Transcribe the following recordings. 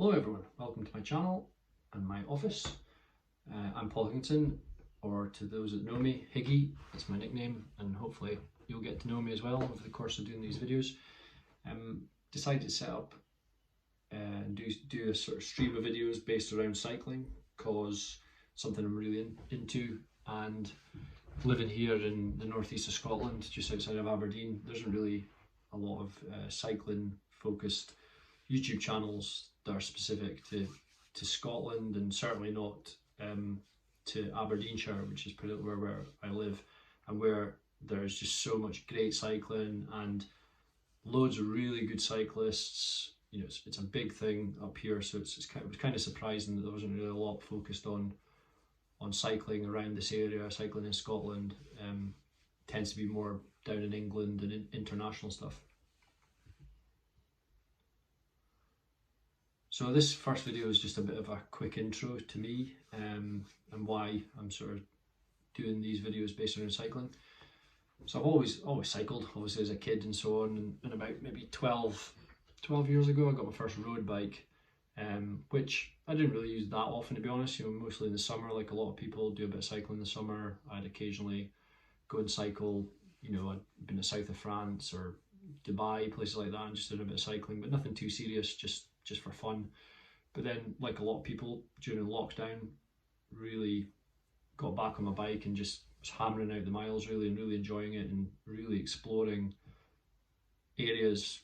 Hello everyone, welcome to my channel and my office. I'm Paul Higginson, or to those that know me, Higgy, that's my nickname, and hopefully you'll get to know me as well over the course of doing these videos. Decided to set up and do a sort of stream of videos based around cycling, cause something I'm really into, and living here in the northeast of Scotland, just outside of Aberdeen, there isn't really a lot of cycling focused YouTube channels that are specific to Scotland, and certainly not to Aberdeenshire, which is pretty where I live, and where there's just so much great cycling and loads of really good cyclists. You know, it's a big thing up here, so it was kind of surprising that there wasn't really a lot focused on cycling around this area. Cycling in Scotland tends to be more down in England and international stuff. So this first video is just a bit of a quick intro to me and why I'm sort of doing these videos based around cycling. So I've always cycled, obviously, as a kid and so on, and about maybe 12 years ago I got my first road bike, which I didn't really use that often, to be honest. You know, mostly in the summer, like a lot of people do a bit of cycling in the summer. I'd occasionally go and cycle, you know, I'd been to south of France or Dubai, places like that, and just did a bit of cycling, but nothing too serious, just for fun. But then, like a lot of people during lockdown, really got back on my bike and just was hammering out the miles really, and really enjoying it, and really exploring areas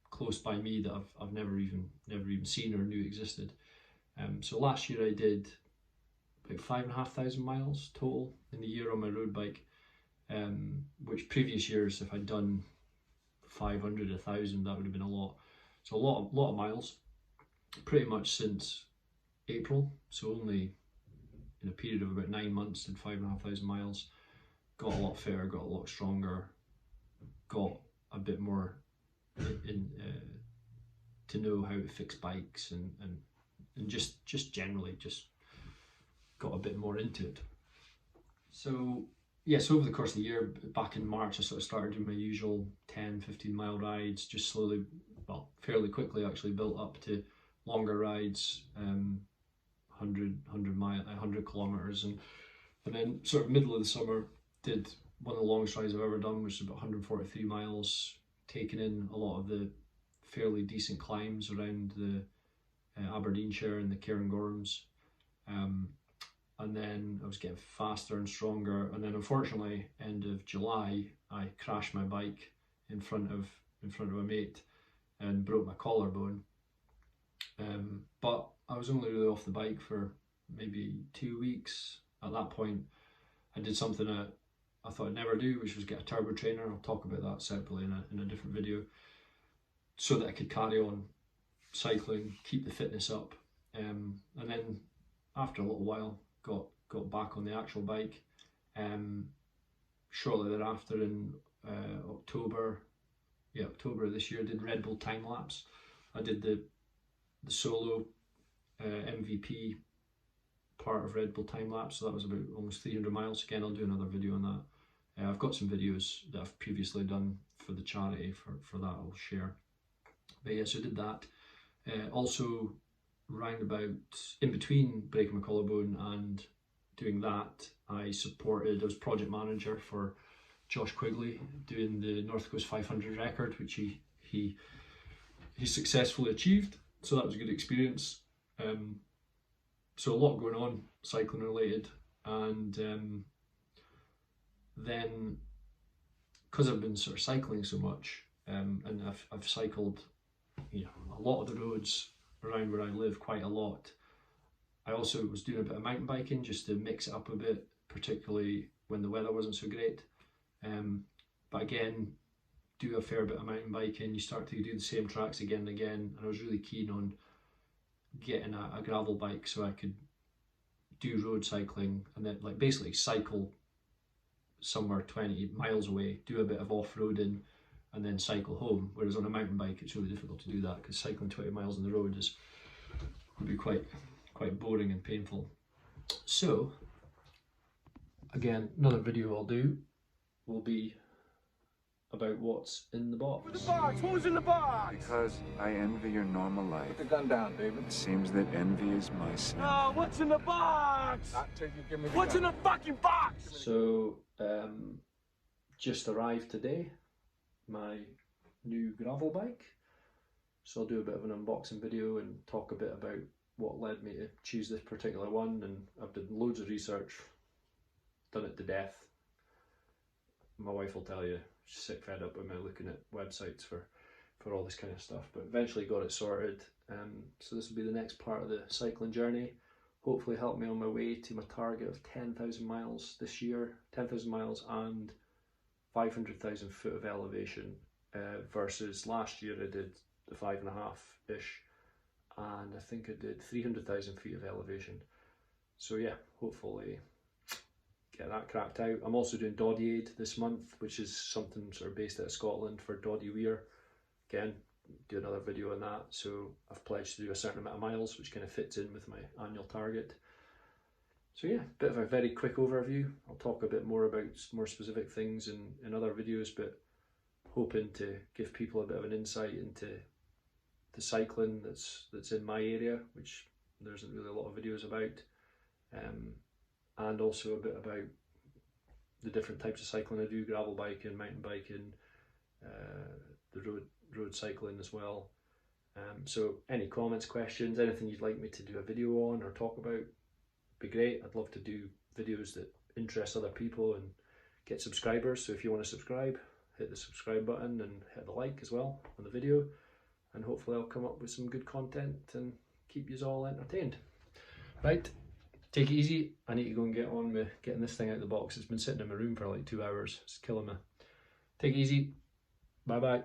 close by me that I've never even seen or knew existed. So last year I did about 5,500 miles total in the year on my road bike, which previous years, if I'd done 500, 1,000, that would have been a lot. So a lot of miles, pretty much since April. So only in a period of about 9 months did 5,500 miles. Got a lot fitter, got a lot stronger, got a bit more to know how to fix bikes, and just generally just got a bit more into it. So yes, over the course of the year, back in March, I sort of started doing my usual 10-15 mile rides, just slowly, well, fairly quickly actually, built up to longer rides, 100 kilometers, and then sort of middle of the summer did one of the longest rides I've ever done, which is about 143 miles, taking in a lot of the fairly decent climbs around the Aberdeenshire and the Cannondale. And then I was getting faster and stronger, and then unfortunately end of July I crashed my bike in front of a mate and broke my collarbone. But I was only really off the bike for maybe 2 weeks. At that point I did something I thought I'd never do, which was get a turbo trainer. I'll talk about that separately in a different video, so that I could carry on cycling, keep the fitness up, and then after a little while got back on the actual bike. Shortly thereafter, in October of this year, did Red Bull time lapse. I did the solo MVP part of Red Bull time lapse, so that was about almost 300 miles. Again, I'll do another video on that. I've got some videos that I've previously done for the charity for that I'll share. But yeah, so I did that. Also, round about in between breaking my collarbone and doing that, I was project manager for Josh Quigley doing the North Coast 500 record, which he successfully achieved. So that was a good experience. So a lot going on cycling related, and then because I've been sort of cycling so much, and I've cycled, you know, a lot of the roads around where I live quite a lot. I also was doing a bit of mountain biking just to mix it up a bit, particularly when the weather wasn't so great. But again, do a fair bit of mountain biking, you start to do the same tracks again and again, and I was really keen on getting a gravel bike so I could do road cycling, and then like basically cycle somewhere 20 miles away, do a bit of off-roading, and then cycle home. Whereas on a mountain bike it's really difficult to do that, because cycling 20 miles on the road would be quite boring and painful. So again, another video I'll do will be about what's in the box. The box! What was in the box? Because I envy your normal life. Put the gun down, David. It seems that envy is my sin. No, what's in the box? Not till you give me the What's gun. In the fucking box? So, just arrived today, my new gravel bike. So I'll do a bit of an unboxing video and talk a bit about what led me to choose this particular one. And I've done loads of research, done it to death. My wife will tell you, she's sick fed up with me looking at websites for all this kind of stuff, but eventually got it sorted. So this will be the next part of the cycling journey. Hopefully help me on my way to my target of 10,000 miles this year, 10,000 miles and 500,000 foot of elevation, versus last year I did the 5.5-ish, and I think I did 300,000 feet of elevation. So yeah, hopefully get that cracked out. I'm also doing Doddy Aid this month, which is something sort of based out of Scotland for Doddy Weir. Again, do another video on that. So I've pledged to do a certain amount of miles, which kind of fits in with my annual target. So yeah, bit of a very quick overview. I'll talk a bit more about more specific things in other videos, but hoping to give people a bit of an insight into the cycling that's in my area, which there isn't really a lot of videos about. And also a bit about the different types of cycling I do, gravel biking, mountain biking, the road cycling as well. So any comments, questions, anything you'd like me to do a video on or talk about, be great. I'd love to do videos that interest other people and get subscribers. So if you want to subscribe, hit the subscribe button and hit the like as well on the video, and hopefully I'll come up with some good content and keep you all entertained. Right. Take it easy. I need to go and get on with getting this thing out of the box. It's been sitting in my room for like 2 hours. It's killing me. Take it easy. Bye bye.